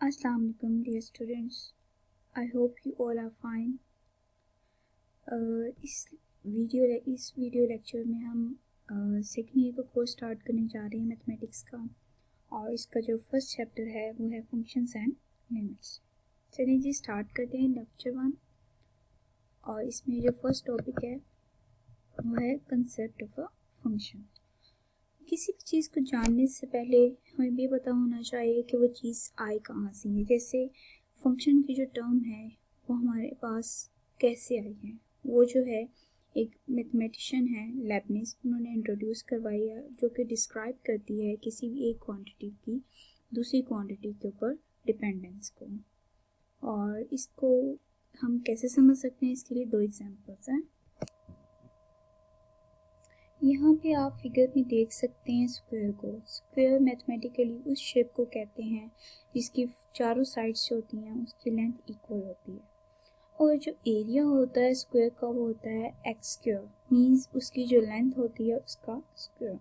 Assalamu alaikum dear students. I hope you all are fine. इस video lecture में हम second year का course start करने जा रहे हैं मैथमेटिक्स का, और इसका जो फर्स्ट चैप्टर है वो है फंक्शंस एंड लिमिट्स। चलिए जी स्टार्ट करते हैं लेक्चर 1। और इसमें जो फर्स्ट टॉपिक है वो है कंसेप्ट ऑफ अ फंक्शन। किसी भी चीज़ को जानने से पहले हमें ये पता होना चाहिए कि वो चीज़ आई कहाँ से है। जैसे फंक्शन की जो टर्म है वो हमारे पास कैसे आई है, वो जो है एक मैथमेटिशियन है लेबनिज़, उन्होंने इंट्रोड्यूस करवाई है, जो कि डिस्क्राइब करती है किसी भी एक क्वांटिटी की दूसरी क्वांटिटी के ऊपर डिपेंडेंस को। और इसको हम कैसे समझ सकते हैं, इसके लिए दो एग्जांपल्स हैं। यहाँ पे आप फिगर में देख सकते हैं स्क्वायर को। स्क्वायर मैथमेटिकली उस शेप को कहते हैं जिसकी चारों साइड्स जो होती हैं उसकी लेंथ इक्वल होती है। और जो एरिया होता है स्क्वायर का वो होता है एक्स स्क्वायर, मीन्स उसकी जो लेंथ होती है उसका स्क्वायर।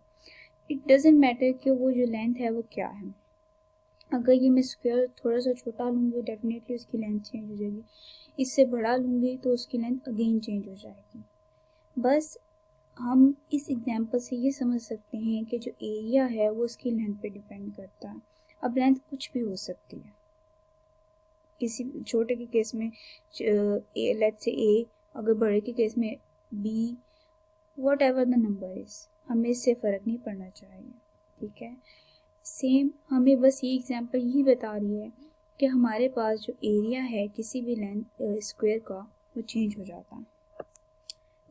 इट डजेंट मैटर कि वो जो लेंथ है वो क्या है। अगर ये मैं स्क्वायर थोड़ा सा छोटा लूँगी डेफिनेटली उसकी लेंथ चेंज हो जाएगी, इससे बड़ा लूँगी तो उसकी लेंथ अगेन चेंज हो जाएगी। बस हम इस एग्जांपल से ये समझ सकते हैं कि जो एरिया है वो उसकी लेंथ पे डिपेंड करता है। अब लेंथ कुछ भी हो सकती है, किसी छोटे के केस में लेट्स से ए, अगर बड़े के केस में b, whatever the number is, हमें इससे फ़र्क नहीं पड़ना चाहिए। ठीक है, सेम हमें बस ये एग्जांपल यही बता रही है कि हमारे पास जो एरिया है किसी भी लेंथ स्क्वायर का वो चेंज हो जाता है।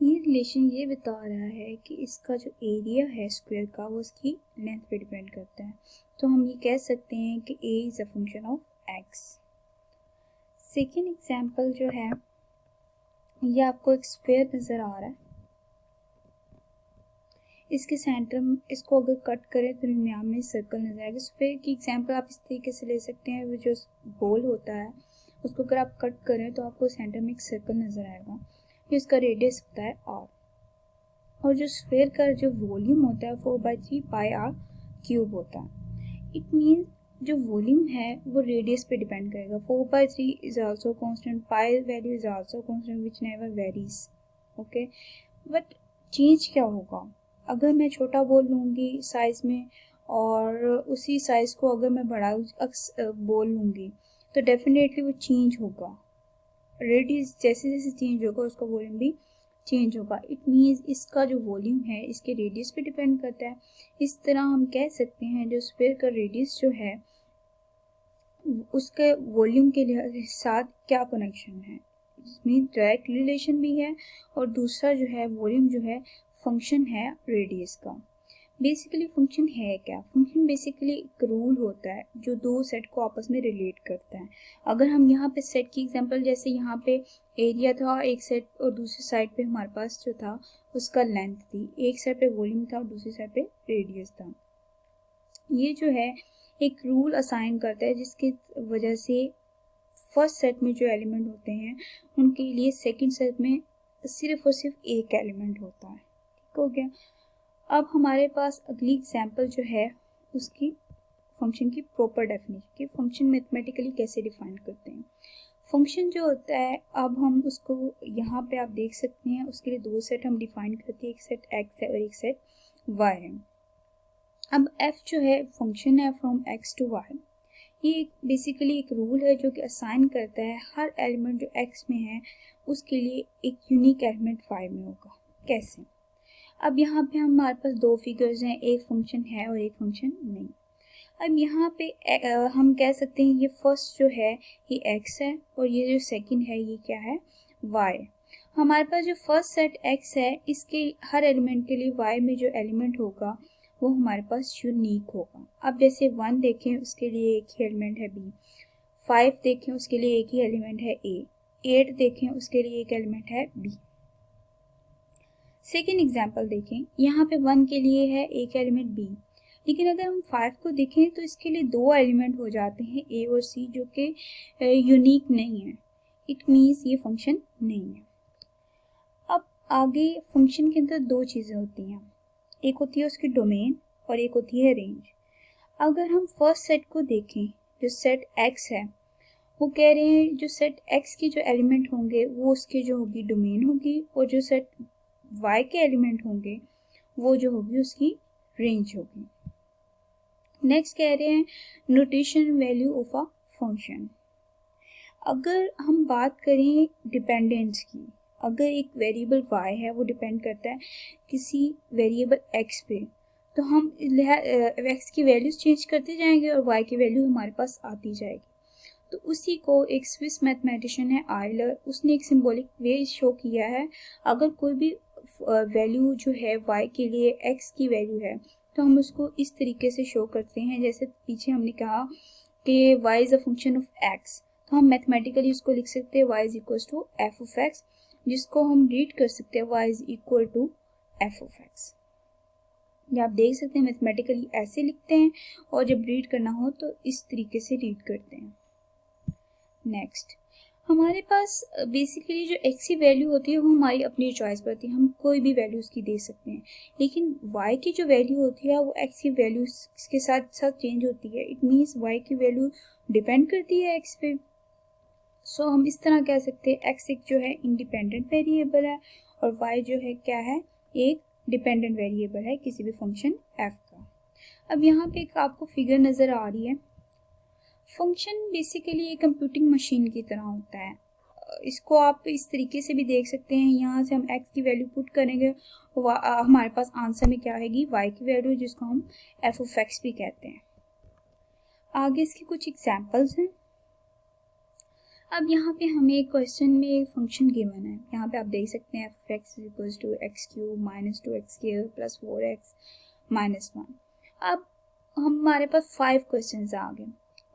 ये रिलेशन ये बता रहा है कि इसका जो एरिया है स्क्वायर का वो उसकी लेंथ पे डिपेंड करता है। तो हम ये कह सकते हैं कि a is a function of x। Second example जो है, ये आपको एक स्क्वायर नज़र आ रहा है, इसके सेंटर में इसको अगर कट करें तो दरमियान में सर्कल नज़र आएगा। स्क्वायर की एग्जांपल आप इस तरीके से ले सकते हैं, वो जो बॉल होता है उसको अगर आप कट करें तो आपको सेंटर में एक सर्कल नज़र आएगा, इसका रेडियस होता है r। और जो स्फीयर का जो वॉल्यूम होता है 4/3 पाई r क्यूब होता है। इट मीन्स जो वॉल्यूम है वो रेडियस पे डिपेंड करेगा। 4/3 is also constant, pi value is also constant which never varies. Okay, but change क्या होगा अगर मैं छोटा बॉल लूँगी साइज में और उसी साइज को अगर मैं बड़ा बॉल लूँगी तो डेफिनेटली वो चेंज होगा। रेडियस जैसे जैसे चेंज होगा उसका वॉल्यूम भी चेंज होगा। इट मीन्स इसका जो वॉल्यूम है इसके रेडियस पे डिपेंड करता है। इस तरह हम कह सकते हैं जो स्फीयर का रेडियस जो है उसके वॉल्यूम के साथ क्या कनेक्शन है, इसमें डायरेक्ट रिलेशन भी है, और दूसरा जो है वॉल्यूम जो है फंक्शन है रेडियस का। बेसिकली फंक्शन है क्या? फंक्शन बेसिकली एक रूल होता है जो दो सेट को आपस में रिलेट करता है। अगर हम यहाँ पे सेट की एग्जांपल, जैसे यहाँ पे एरिया था एक सेट और दूसरी साइड पे हमारे पास जो था उसका लेंथ थी, एक साइड पे वॉल्यूम था और दूसरी साइड पे रेडियस था। ये जो है एक रूल असाइन करता है जिसकी वजह से फर्स्ट सेट में जो एलिमेंट होते हैं उनके लिए सेकेंड सेट में सिर्फ और सिर्फ एक एलिमेंट होता है। ठीक हो गया। अब हमारे पास अगली एग्जांपल जो है उसकी फंक्शन की प्रॉपर डेफिनेशन की, फंक्शन मैथमेटिकली कैसे डिफाइन करते हैं। फंक्शन जो होता है, अब हम उसको यहाँ पे आप देख सकते हैं, उसके लिए दो सेट हम डिफाइन करते हैं, एक सेट x है और एक सेट y है। अब f जो है फंक्शन है फ्रॉम x टू y। ये बेसिकली एक रूल है जो कि असाइन करता है हर एलिमेंट जो x में है उसके लिए एक यूनिक एलिमेंट y में होगा। कैसे? अब यहाँ पे हमारे पास दो फिगर्स हैं, एक फंक्शन है और एक फंक्शन नहीं। अब यहाँ पे हम कह सकते हैं ये फर्स्ट जो है ये x है और ये जो सेकंड है ये क्या है, y। हमारे पास जो फर्स्ट सेट x है इसके हर एलिमेंट के लिए y में जो एलिमेंट होगा वो हमारे पास यूनिक होगा। अब जैसे 1 देखें उसके लिए एक ही एलिमेंट है b, 5 देखें उसके लिए एक ही एलिमेंट है a, 8 देखें उसके लिए एक एलिमेंट है b। सेकेंड एग्जाम्पल देखें, यहाँ पे 1 के लिए है एक एलिमेंट b, लेकिन अगर हम 5 को देखें तो इसके लिए दो एलिमेंट हो जाते हैं a और c जो कि यूनिक नहीं है। इट मीन्स ये फंक्शन नहीं है। अब आगे फंक्शन के अंदर दो चीज़ें होती हैं, एक होती है उसकी डोमेन और एक होती है रेंज। अगर हम फर्स्ट सेट को देखें जो सेट x है वो कह रहे हैं जो सेट x के जो एलिमेंट होंगे वो उसके जो होगी डोमेन होगी, और जो सेट y के एलिमेंट होंगे वो जो होगी उसकी रेंज होगी। नेक्स्ट कह रहे हैं notation value of a function. अगर हम बात करें डिपेंडेंस की, अगर एक वेरिएबल y है वो डिपेंड करता है किसी वेरिएबल x पे, तो हम x की वैल्यूज चेंज करते जाएंगे और y की वैल्यू हमारे पास आती जाएगी। तो उसी को एक स्विस मैथमेटिशियन है आयलर, उसने एक सिंबॉलिक वे शो किया है। अगर कोई भी वैल्यू जो है y के लिए x की वैल्यू है तो हम उसको इस तरीके से शो करते हैं, जैसे पीछे हमने कहा कि y is a function of x, तो हम मैथमेटिकली उसको लिख सकते हैं y is equal to f of x, जिसको हम रीड कर सकते हैं y is equal to f of x. ये आप देख सकते हैं मैथमेटिकली ऐसे लिखते हैं, और जब रीड करना हो तो इस तरीके से रीड करते हैं। नेक्स्ट हमारे पास बेसिकली जो x की वैल्यू होती है वो हमारी अपनी चॉइस पर होती है, हम कोई भी वैल्यू उसकी दे सकते हैं, लेकिन y की जो वैल्यू होती है वो x की वैल्यू के साथ साथ चेंज होती है। इट मीन्स y की वैल्यू डिपेंड करती है x पे। सो हम इस तरह कह सकते हैं x एक जो है इंडिपेंडेंट वेरिएबल है और y जो है क्या है, एक डिपेंडेंट वेरिएबल है किसी भी फंक्शन f का। अब यहाँ पे एक आपको फिगर नज़र आ रही है। फंक्शन बेसिकली एक कंप्यूटिंग मशीन की तरह होता है। इसको आप इस तरीके से भी देख सकते हैं, यहाँ से हम x की वैल्यू पुट करेंगे, हमारे पास आंसर में क्या आएगी, y की वैल्यू, जिसको हम f ऑफ x भी कहते हैं। आगे इसके कुछ एग्जांपल्स हैं। अब यहाँ पे हमें एक क्वेश्चन में एक फंक्शन गिवन है, यहाँ पे आप देख सकते हैं f of x is equal to x cube minus 2x square plus 4x minus 1। अब हमारे पास 5 क्वेश्चन आ गए।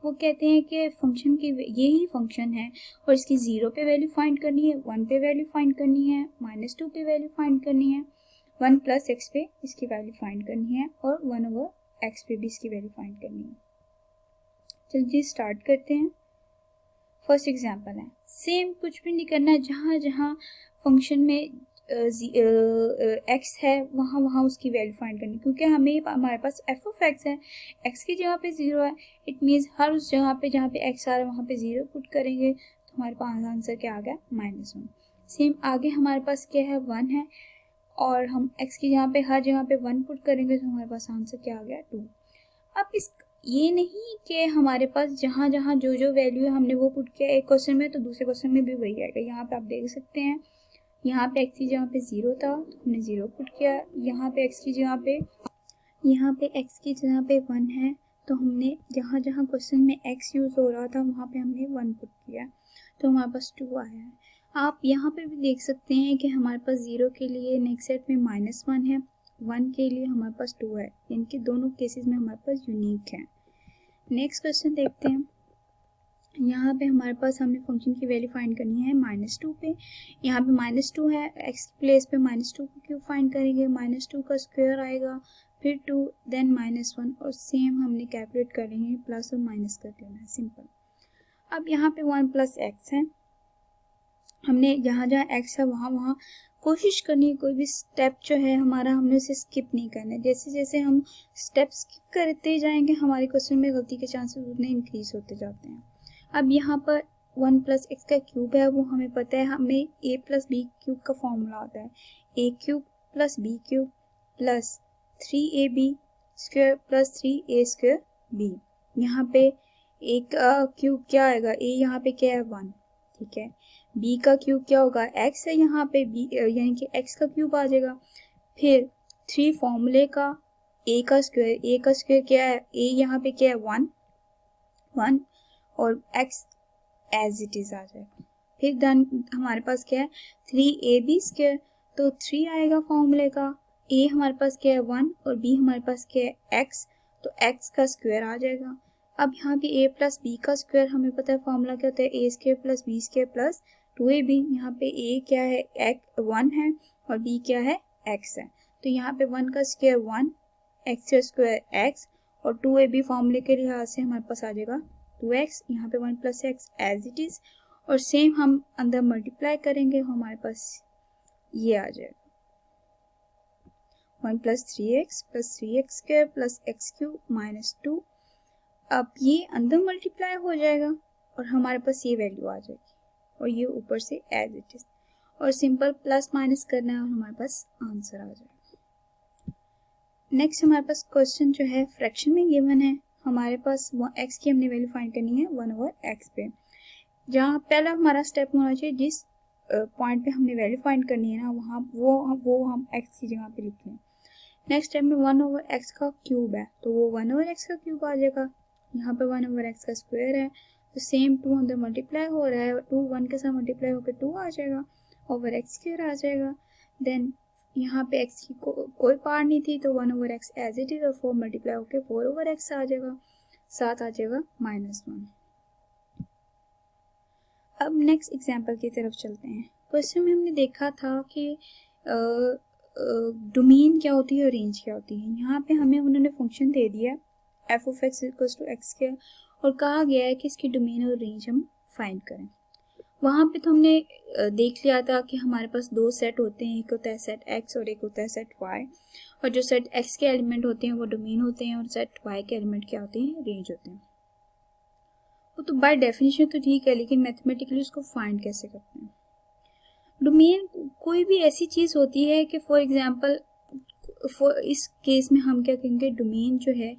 वो कहते हैं कि फंक्शन की यही फंक्शन है और इसकी 0 पे वैल्यू फाइंड करनी है, 1 पे वैल्यू फाइंड करनी है, -2 पे वैल्यू फाइंड करनी है, 1 प्लस x पे इसकी वैल्यू फाइंड करनी है, और 1 ओवर x पे भी इसकी वैल्यू फाइंड करनी है। चलिए स्टार्ट करते हैं। फर्स्ट एग्जांपल है, सेम कुछ भी नहीं करना है, जहाँ जहाँ फंक्शन में x है वहाँ वहाँ उसकी वैल्यू फाइंड करनी, क्योंकि हमारे पास f ऑफ x है, x की जगह पे 0 है। इट मीन्स हर उस जगह पे जहाँ पे x आ रहा है वहाँ पे 0 पुट करेंगे तो हमारे पास आंसर क्या आ गया, -1। सेम आगे हमारे पास क्या है, 1 है, और हम x की जगह पे हर जगह पे 1 पुट करेंगे तो हमारे पास आंसर क्या आ गया, 2। अब इस ये नहीं कि हमारे पास जहाँ जहाँ जो जो वैल्यू है हमने वो पुट किया एक क्वेश्चन में तो दूसरे क्वेश्चन में भी वही आएगा। यहाँ पे आप देख सकते हैं, यहाँ पे x की जगह पे 0 था तो हमने 0 पुट किया, यहाँ पे x की जगह पे 1 है तो हमने जहाँ जहाँ क्वेश्चन में x यूज हो रहा था वहाँ पे हमने 1 पुट किया तो हमारे पास 2 आया है। आप यहाँ पे भी देख सकते हैं कि हमारे पास 0 के लिए नेक्स्ट सेट में -1 है, 1 के लिए हमारे पास 2 है, इनके दोनों केसेस में हमारे पास यूनिक है। नेक्स्ट क्वेश्चन देखते हैं। यहाँ पे हमारे पास हमने फंक्शन की वैल्यू फाइंड करनी है -2 पे, यहाँ पे -2 है, x प्लेस पे -2 को क्यों फाइंड करेंगे, -2 का स्क्वायर आएगा, फिर 2 देन -1, और सेम हमने कैलकुलेट कर लेंगे, प्लस और माइनस कर लेना है, सिंपल। अब यहाँ पे 1 प्लस x है, हमने जहाँ जहाँ x है वहाँ वहाँ कोशिश करनी है कोई भी स्टेप जो है हमारा हमने उसे स्किप नहीं करना है। जैसे जैसे हम स्टेप स्किप करते जाएंगे हमारे क्वेश्चन में गलती के चांसेस उतने इंक्रीज होते जाते हैं। अब यहाँ पर 1 प्लस एक्स का क्यूब है, वो हमें पता है, हमें a प्लस बी क्यूब का फॉर्मूला आता है, a cube plus b cube plus 3ab square plus 3a square b। यहाँ पे a का क्यूब क्या आएगा, a यहाँ पे क्या है 1, ठीक है, b का क्यूब क्या होगा, x है, यहाँ पे b यानी कि x का क्यूब आ जाएगा, फिर 3 फॉर्मूले का a का स्क्वायर क्या है, a यहाँ पे क्या है 1 और x एज इट इज आ जाएगा, फिर देन हमारे पास क्या है 3ab स्क्वायर, तो 3 आएगा फॉर्मूले का, a हमारे पास क्या है 1 और b हमारे पास क्या है x, तो x का स्क्वायर आ जाएगा। अब यहाँ पे a प्लस बी का स्क्वायर हमें पता है फॉर्मूला क्या होता है, a square plus b square plus 2ab। यहाँ पे a क्या है 1 है और b क्या है x है, तो यहाँ पे 1 का स्क्वायर 1, x का स्क्वायर x और 2ab फॉर्मूले के लिहाज से हमारे पास आ जाएगा 2x, यहाँ पे 1 plus x as it is, और सेम हम अंदर मल्टीप्लाई करेंगे हमारे पास ये आ जाएगा 1 plus 3x square plus x cube minus 2 अब ये अंदर मल्टीप्लाई हो जाएगा और हमारे पास ये वैल्यू आ जाएगी और ये ऊपर से एज इट इज, और सिंपल प्लस माइनस करना है और हमारे पास आंसर आ जाएगा। नेक्स्ट हमारे पास क्वेश्चन जो है फ्रैक्शन में गिवन है, हमारे पास एक्स की हमने वैल्यू फाइंड करनी है 1/x पे। जहाँ पहला हमारा स्टेप होना चाहिए, जिस पॉइंट पे हमने वैल्यू फाइंड करनी है ना, वहाँ वो हम x की जगह पे लिख लें। नेक्स्ट स्टेप में 1/x का क्यूब है तो वो 1/x का क्यूब आ जाएगा। यहाँ पे 1/x का स्क्वायर है तो सेम 2 अंदर मल्टीप्लाई हो रहा है, 2 1 के साथ मल्टीप्लाई होकर 2 आ जाएगा, ओवर x स्क्वायर आ जाएगा। देन यहाँ पे x की कोई पार्ट नहीं थी तो 1/x एज इट इज और 4 मल्टीप्लाई होकर 4/x आ जाएगा, साथ आ जाएगा -1। अब नेक्स्ट एग्जाम्पल की तरफ चलते हैं। क्वेश्चन में हमने देखा था कि डोमेन क्या होती है और रेंज क्या होती है। यहाँ पे हमें उन्होंने फंक्शन दे दिया f(x = x² और कहा गया है कि इसकी डोमेन और रेंज हम फाइंड करें। वहाँ पे तो हमने देख लिया था कि हमारे पास 2 सेट होते हैं, एक होता है सेट x और एक होता है सेट y, और जो सेट x के एलिमेंट होते हैं वो डोमेन होते हैं और सेट y के एलिमेंट क्या होते हैं, रेंज होते हैं। वो तो बाय डेफिनेशन तो ठीक है, लेकिन मैथमेटिकली उसको फाइंड कैसे करते हैं। डोमेन कोई भी ऐसी चीज़ होती है कि फॉर एग्जांपल इस केस में हम क्या कहेंगे, डोमेन जो है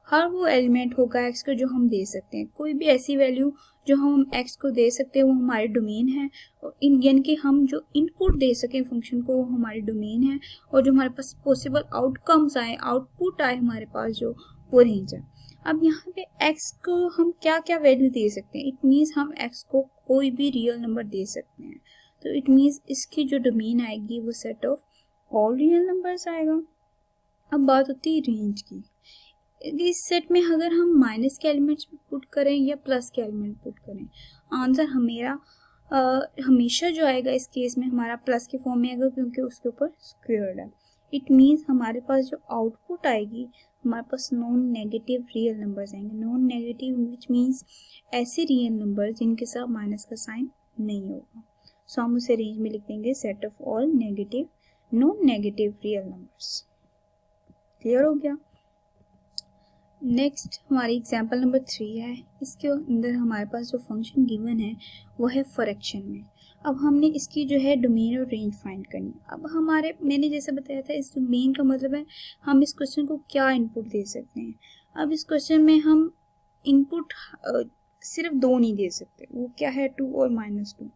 हर वो एलिमेंट होगा x को जो हम दे सकते हैं। कोई भी ऐसी वैल्यू जो हम x को दे सकते हैं वो हमारी डोमेन है, और यानी कि हम जो इनपुट दे सकें फंक्शन को वो हमारी डोमेन है, और जो हमारे पास पॉसिबल आउटकम्स आए, आउटपुट आए हमारे पास जो, वो रेंज है। अब यहाँ पे x को हम क्या क्या वैल्यू दे सकते हैं, इट मीन्स हम x को कोई भी रियल नंबर दे सकते हैं, तो इट मीन्स इसकी जो डोमेन आएगी वो set of all real numbers आएगा। अब बात होती है रेंज की। इस सेट में अगर हम माइनस के एलिमेंट्स पुट करें या प्लस के एलिमेंट पुट करें, आंसर हमेशा जो आएगा इस केस में हमारा प्लस के फॉर्म में आएगा, क्योंकि उसके ऊपर स्क्वायर्ड है। इट मीन्स हमारे पास जो आउटपुट आएगी, हमारे पास नॉन नेगेटिव रियल नंबर्स आएंगे। नॉन नेगेटिव विच मीन्स ऐसे रियल नंबर जिनके साथ माइनस का साइन नहीं होगा, सो हम उसे रेंज में लिख देंगे set of all negative non negative real numbers. Clear हो गया। नेक्स्ट हमारी एग्जाम्पल नंबर 3 है। इसके अंदर हमारे पास जो फंक्शन गिवन है वो है फ्रैक्शन में। अब हमने इसकी जो है डोमेन और रेंज फाइंड करनी। अब मैंने जैसे बताया था, इस डोमेन का मतलब है हम इस क्वेश्चन को क्या इनपुट दे सकते हैं। अब इस क्वेश्चन में हम इनपुट सिर्फ 2 नहीं दे सकते, वो क्या है 2 और -2।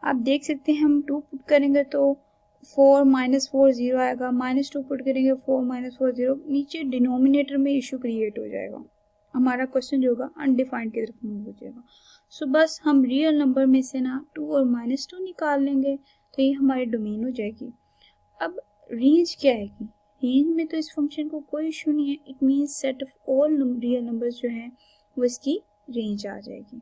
आप देख सकते हैं हम 2 पुट करेंगे तो 4 -4 0 आएगा, -2 पुट करेंगे 4 -4 0, नीचे डिनोमिनेटर में इशू क्रिएट हो जाएगा, हमारा क्वेश्चन जो होगा अनडिफाइंड की तरफ मूव हो जाएगा। सो बस हम रियल नंबर में से ना 2 और -2 निकाल लेंगे तो ये हमारी डोमेन हो जाएगी। अब रेंज क्या आएगी, रेंज में तो इस फंक्शन को कोई इशू नहीं है, it means set of all real numbers जो है वो इसकी रेंज आ जाएगी।